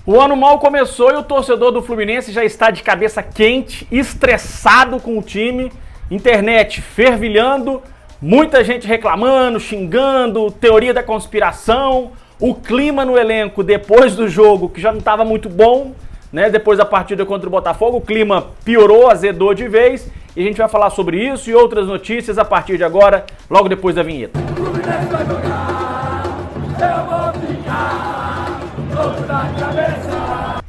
O ano mal começou e o torcedor do Fluminense já está de cabeça quente, estressado com o time, internet fervilhando, muita gente reclamando, xingando, teoria da conspiração, o clima no elenco depois do jogo que já não estava muito bom, né? Depois da partida contra o Botafogo, o clima piorou, azedou de vez, e a gente vai falar sobre isso e outras notícias a partir de agora, logo depois da vinheta. O Fluminense vai jogar, eu vou ficar louco da cabeça.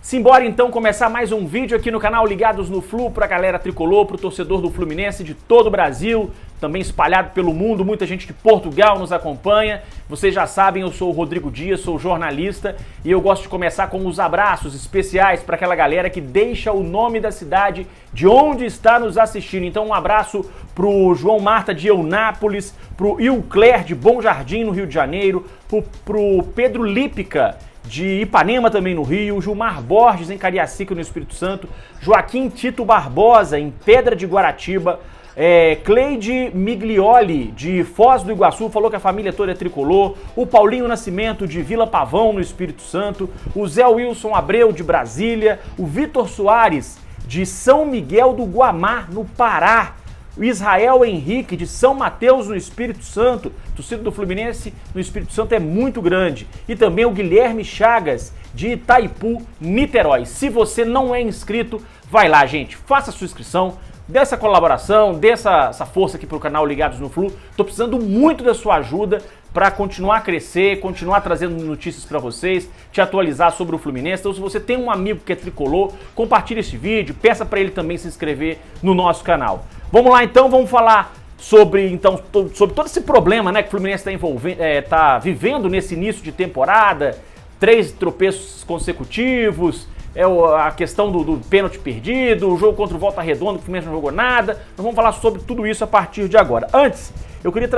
Simbora então começar mais um vídeo aqui no canal Ligados no Flu pra galera tricolor, pro torcedor do Fluminense de todo o Brasil, também espalhado pelo mundo, muita gente de Portugal nos acompanha. Vocês já sabem, eu sou o Rodrigo Dias, sou jornalista e eu gosto de começar com os abraços especiais para aquela galera que deixa o nome da cidade de onde está nos assistindo. Então um abraço pro João Marta de Eunápolis, pro Ilcler de Bom Jardim no Rio de Janeiro, pro Pedro Lípica de Ipanema também no Rio, Gilmar Borges em Cariacica no Espírito Santo, Joaquim Tito Barbosa em Pedra de Guaratiba, Cleide Miglioli de Foz do Iguaçu, falou que a família toda é tricolor, o Paulinho Nascimento de Vila Pavão no Espírito Santo, o Zé Wilson Abreu de Brasília, o Vitor Soares de São Miguel do Guamá no Pará, o Israel Henrique de São Mateus no Espírito Santo, torcida do Fluminense no Espírito Santo é muito grande. E também o Guilherme Chagas de Itaipu, Niterói. Se você não é inscrito, vai lá, gente, faça a sua inscrição, dê essa colaboração, dê essa força aqui pro canal Ligados no Flu. Tô precisando muito da sua ajuda para continuar a crescer, continuar trazendo notícias para vocês, te atualizar sobre o Fluminense. Então se você tem um amigo que é tricolor, compartilhe esse vídeo, peça para ele também se inscrever no nosso canal. Vamos lá então, vamos falar sobre todo esse problema, né, que o Fluminense tá vivendo nesse início de temporada, 3 tropeços consecutivos, a questão do pênalti perdido, o jogo contra o Volta Redonda, que o Fluminense não jogou nada. Nós vamos falar sobre tudo isso a partir de agora. Antes, eu queria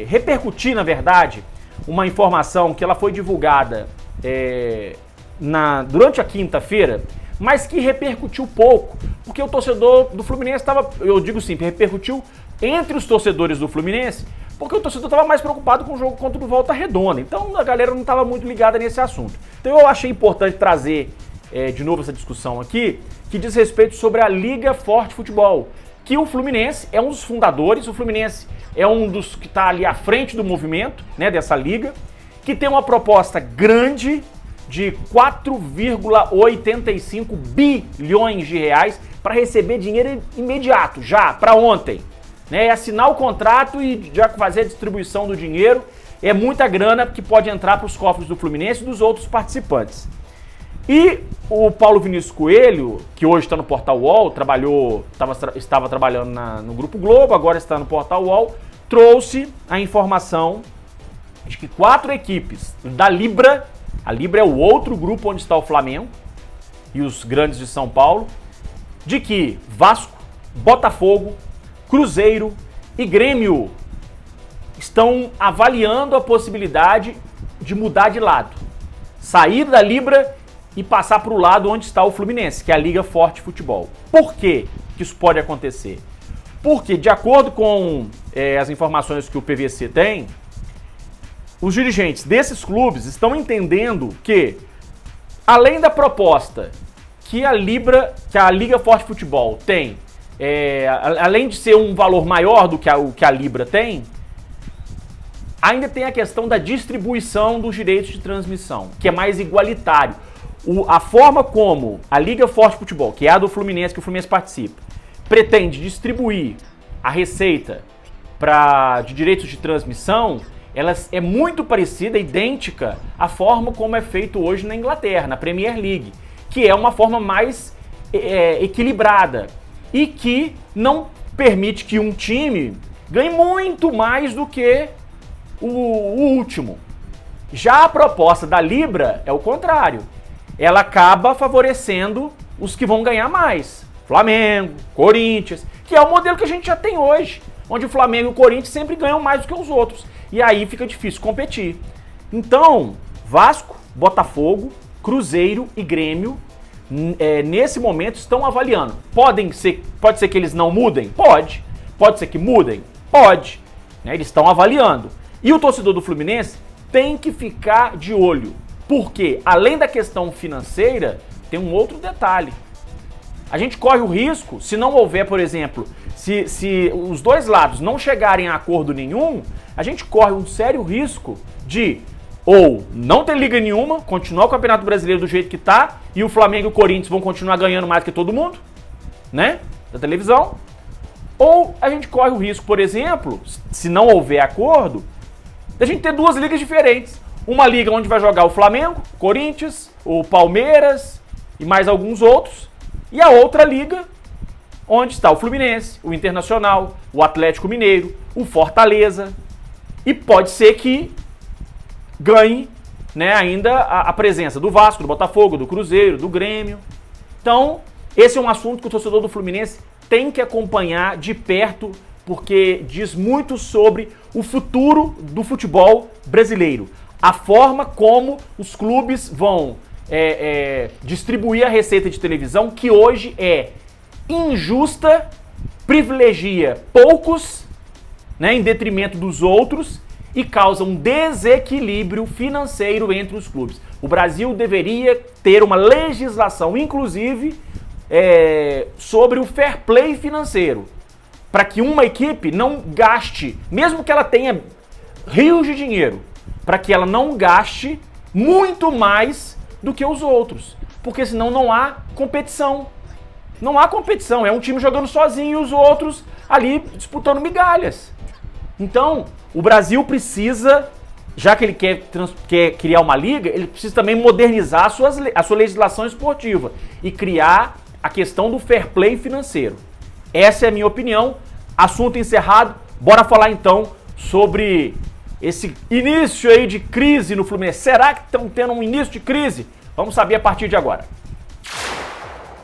repercutir, na verdade, uma informação que ela foi divulgada durante a quinta-feira, mas que repercutiu pouco, porque o torcedor do Fluminense repercutiu entre os torcedores do Fluminense, porque o torcedor estava mais preocupado com o jogo contra o Volta Redonda, então a galera não estava muito ligada nesse assunto. Então eu achei importante trazer de novo essa discussão aqui, que diz respeito sobre a Liga Forte Futebol, que o Fluminense é um dos fundadores, o Fluminense é um dos que está ali à frente do movimento, né, dessa liga, que tem uma proposta grande de 4,85 bilhões de reais para receber dinheiro imediato, já, para ontem. Né, assinar o contrato e já fazer a distribuição do dinheiro. É muita grana que pode entrar para os cofres do Fluminense e dos outros participantes. E o Paulo Vinícius Coelho, que hoje está no Portal UOL, estava trabalhando no Grupo Globo, agora está no Portal UOL, trouxe a informação de que 4 equipes da Libra, a Libra é o outro grupo onde está o Flamengo e os grandes de São Paulo, de que Vasco, Botafogo, Cruzeiro e Grêmio estão avaliando a possibilidade de mudar de lado, sair da Libra e passar para o lado onde está o Fluminense, que é a Liga Forte Futebol. Por que isso pode acontecer? Porque, de acordo com as informações que o PVC tem, os dirigentes desses clubes estão entendendo que, além da proposta que a Liga Forte Futebol tem, além de ser um valor maior do que a Libra tem, ainda tem a questão da distribuição dos direitos de transmissão, que é mais igualitário. A forma como a Liga Forte Futebol, que é a do Fluminense, que o Fluminense participa, pretende distribuir a receita de direitos de transmissão, ela é muito parecida, idêntica à forma como é feito hoje na Inglaterra, na Premier League, que é uma forma mais equilibrada e que não permite que um time ganhe muito mais do que o último. Já a proposta da Libra é o contrário. Ela acaba favorecendo os que vão ganhar mais. Flamengo, Corinthians, que é o modelo que a gente já tem hoje, onde o Flamengo e o Corinthians sempre ganham mais do que os outros. E aí fica difícil competir. Então, Vasco, Botafogo, Cruzeiro e Grêmio, nesse momento, estão avaliando. Pode ser que eles não mudem? Pode. Pode ser que mudem? Pode. Eles estão avaliando. E o torcedor do Fluminense tem que ficar de olho. Porque, além da questão financeira, tem um outro detalhe. A gente corre o risco, se não houver, por exemplo, se os dois lados não chegarem a acordo nenhum, a gente corre um sério risco de ou não ter liga nenhuma, continuar o Campeonato Brasileiro do jeito que tá, e o Flamengo e o Corinthians vão continuar ganhando mais que todo mundo, né, da televisão, ou a gente corre o risco, por exemplo, se não houver acordo, da gente ter duas ligas diferentes. Uma liga onde vai jogar o Flamengo, o Corinthians, o Palmeiras e mais alguns outros, e a outra liga onde está o Fluminense, o Internacional, o Atlético Mineiro, o Fortaleza, e pode ser que ganhe, né, ainda a presença do Vasco, do Botafogo, do Cruzeiro, do Grêmio. Então, esse é um assunto que o torcedor do Fluminense tem que acompanhar de perto, porque diz muito sobre o futuro do futebol brasileiro. A forma como os clubes vão distribuir a receita de televisão, que hoje é injusta, privilegia poucos, né, em detrimento dos outros, e causa um desequilíbrio financeiro entre os clubes. O Brasil deveria ter uma legislação, inclusive, sobre o fair play financeiro, para que uma equipe não gaste, mesmo que ela tenha rios de dinheiro, para que ela não gaste muito mais do que os outros, porque senão não há competição. Não há competição, é um time jogando sozinho e os outros ali disputando migalhas. Então, o Brasil precisa, já que ele quer criar uma liga, ele precisa também modernizar a sua legislação esportiva e criar a questão do fair play financeiro. Essa é a minha opinião. Assunto encerrado. Bora falar então sobre esse início aí de crise no Fluminense. Será que estão tendo um início de crise? Vamos saber a partir de agora.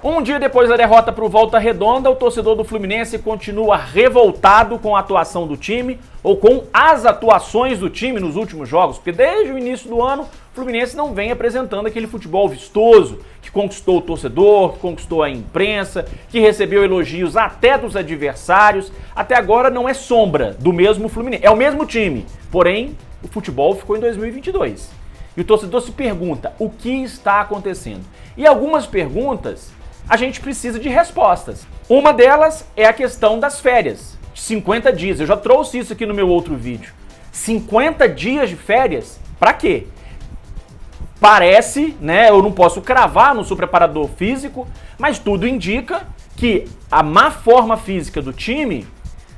Um dia depois da derrota para o Volta Redonda, o torcedor do Fluminense continua revoltado com a atuação do time, ou com as atuações do time nos últimos jogos, porque desde o início do ano, o Fluminense não vem apresentando aquele futebol vistoso, que conquistou o torcedor, que conquistou a imprensa, que recebeu elogios até dos adversários. Até agora não é sombra do mesmo Fluminense, é o mesmo time, porém o futebol ficou em 2022. E o torcedor se pergunta, o que está acontecendo? E algumas perguntas a gente precisa de respostas. Uma delas é a questão das férias, de 50 dias. Eu já trouxe isso aqui no meu outro vídeo. 50 dias de férias, pra quê? Parece, né, eu não posso cravar, não sou preparador físico, mas tudo indica que a má forma física do time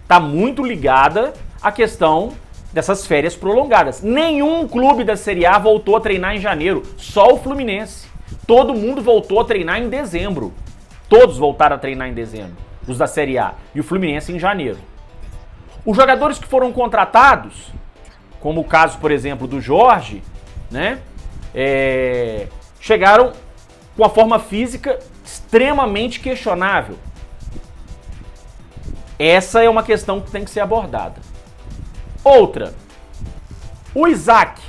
está muito ligada à questão dessas férias prolongadas. Nenhum clube da Série A voltou a treinar em janeiro, só o Fluminense. Todo mundo voltou a treinar em dezembro. Todos voltaram a treinar em dezembro, os da Série A, e o Fluminense em janeiro. Os jogadores que foram contratados, como o caso, por exemplo, do Jorge, né, chegaram com a forma física extremamente questionável. Essa é uma questão que tem que ser abordada. Outra, o Isaac.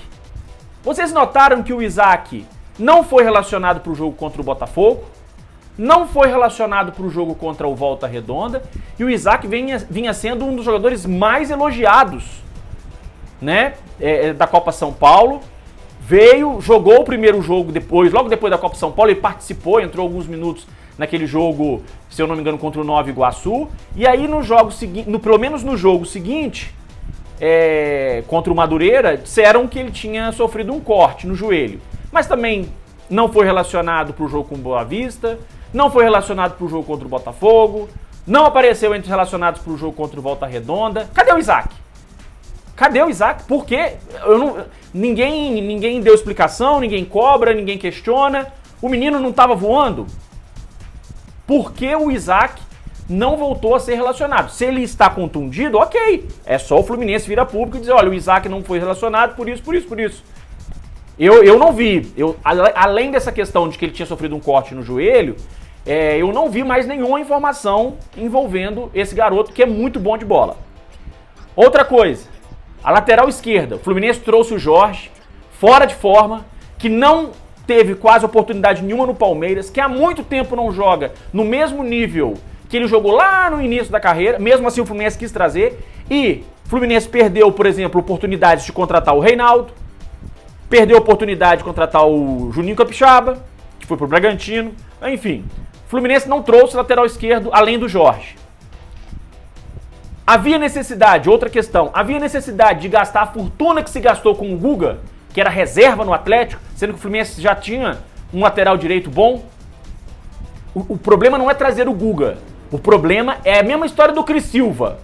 Vocês notaram que o Isaac não foi relacionado para o jogo contra o Botafogo, não foi relacionado para o jogo contra o Volta Redonda, e o Isaac vinha sendo um dos jogadores mais elogiados, né, da Copa São Paulo. Veio, jogou o primeiro jogo logo depois da Copa São Paulo, ele participou, entrou alguns minutos naquele jogo, se eu não me engano, contra o Nova Iguaçu, e aí no jogo seguinte, pelo menos no jogo seguinte, contra o Madureira, disseram que ele tinha sofrido um corte no joelho, mas também não foi relacionado para o jogo com o Boa Vista, não foi relacionado para o jogo contra o Botafogo, não apareceu entre os relacionados para o jogo contra o Volta Redonda. Cadê o Isaac? Cadê o Isaac? Por quê? Ninguém deu explicação, ninguém cobra, ninguém questiona. O menino não estava voando? Por que o Isaac não voltou a ser relacionado? Se ele está contundido, ok. É só o Fluminense vir a público e dizer, olha, o Isaac não foi relacionado por isso, por isso, por isso. Eu não vi. Além dessa questão de que ele tinha sofrido um corte no joelho, eu não vi mais nenhuma informação envolvendo esse garoto, que é muito bom de bola. Outra coisa, a lateral esquerda. O Fluminense trouxe o Jorge, fora de forma, que não teve quase oportunidade nenhuma no Palmeiras, que há muito tempo não joga no mesmo nível que ele jogou lá no início da carreira. Mesmo assim o Fluminense quis trazer, e o Fluminense perdeu, por exemplo, oportunidades de contratar o Reinaldo, perdeu a oportunidade de contratar o Juninho Capixaba, que foi pro Bragantino. Enfim, o Fluminense não trouxe lateral esquerdo além do Jorge. Havia necessidade, outra questão, havia necessidade de gastar a fortuna que se gastou com o Guga, que era reserva no Atlético, sendo que o Fluminense já tinha um lateral direito bom? O problema não é trazer o Guga, o problema é a mesma história do Cris Silva,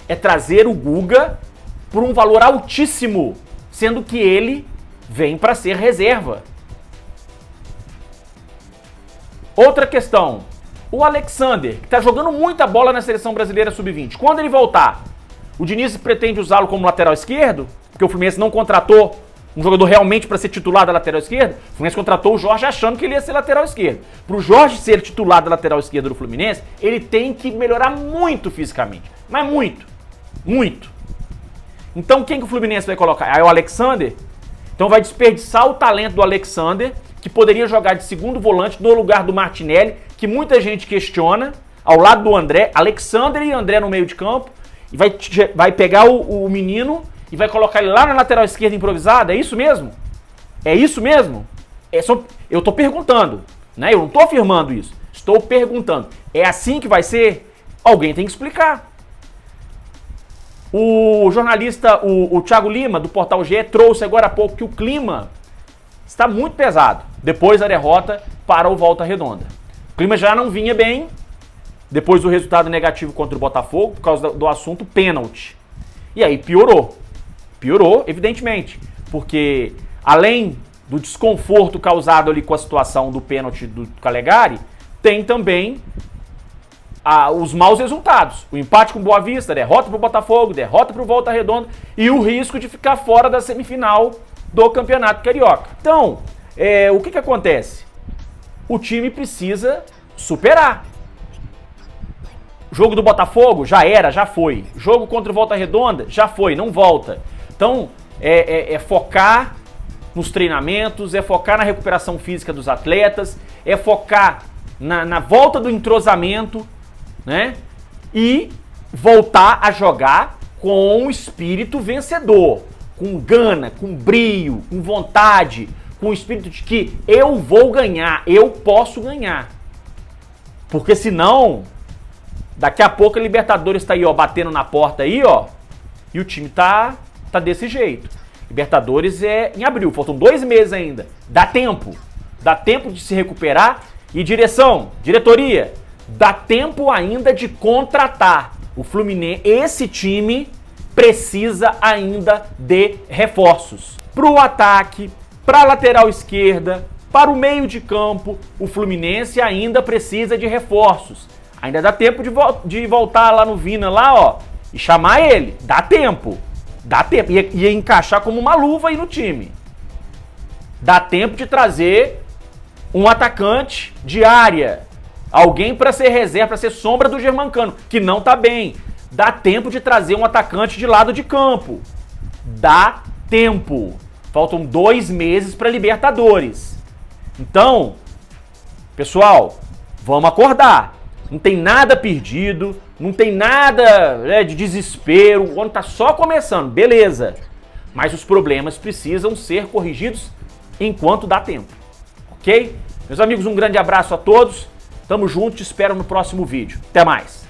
é trazer o Guga por um valor altíssimo, sendo que ele vem para ser reserva. Outra questão, o Alexander, que está jogando muita bola na Seleção Brasileira Sub-20, quando ele voltar, o Diniz pretende usá-lo como lateral esquerdo, porque o Fluminense não contratou um jogador realmente para ser titular da lateral esquerda. O Fluminense contratou o Jorge achando que ele ia ser lateral esquerdo. Para o Jorge ser titular da lateral esquerda do Fluminense, ele tem que melhorar muito fisicamente, mas muito, muito. Então quem que o Fluminense vai colocar? É o Alexander? Então vai desperdiçar o talento do Alexander, que poderia jogar de segundo volante no lugar do Martinelli, que muita gente questiona, ao lado do André, Alexander e André no meio de campo, e vai pegar o menino e vai colocar ele lá na lateral esquerda improvisada. É isso mesmo? É isso mesmo? Eu tô perguntando, né? Eu não tô afirmando isso. Estou perguntando. É assim que vai ser? Alguém tem que explicar. O jornalista, o Thiago Lima, do Portal GE, trouxe agora há pouco que o clima está muito pesado depois da derrota para o Volta Redonda. O clima já não vinha bem depois do resultado negativo contra o Botafogo por causa do assunto pênalti. E aí piorou. Piorou, evidentemente, porque além do desconforto causado ali com a situação do pênalti do Calegari, tem também os maus resultados. O empate com o Boa Vista, derrota para o Botafogo, derrota para o Volta Redonda e o risco de ficar fora da semifinal do Campeonato Carioca. Então, o que acontece? O time precisa superar. O jogo do Botafogo já era, já foi. O jogo contra o Volta Redonda já foi, não volta. Então, é focar nos treinamentos, é focar na recuperação física dos atletas, é focar na volta do entrosamento, né? E voltar a jogar com o espírito vencedor, com gana, com brio, com vontade, com o espírito de que eu vou ganhar, eu posso ganhar. Porque senão, daqui a pouco a Libertadores está aí, ó, batendo na porta aí, ó, e o time tá desse jeito. Libertadores é em abril, faltam 2 meses ainda. Dá tempo de se recuperar. E diretoria, dá tempo ainda de contratar. O Fluminense, esse time precisa ainda de reforços. Para o ataque, para a lateral esquerda, para o meio de campo, o Fluminense ainda precisa de reforços. Ainda dá tempo de voltar lá no Vina, lá, ó, e chamar ele. Dá tempo. Dá tempo. Ia encaixar como uma luva aí no time. Dá tempo de trazer um atacante de área. Alguém para ser reserva, para ser sombra do Germancano, que não tá bem. Dá tempo de trazer um atacante de lado de campo. Dá tempo. Faltam 2 meses para Libertadores. Então, pessoal, vamos acordar. Não tem nada perdido, não tem nada, né, de desespero, o ano tá só começando, beleza. Mas os problemas precisam ser corrigidos enquanto dá tempo, ok? Meus amigos, um grande abraço a todos, tamo junto, te espero no próximo vídeo. Até mais!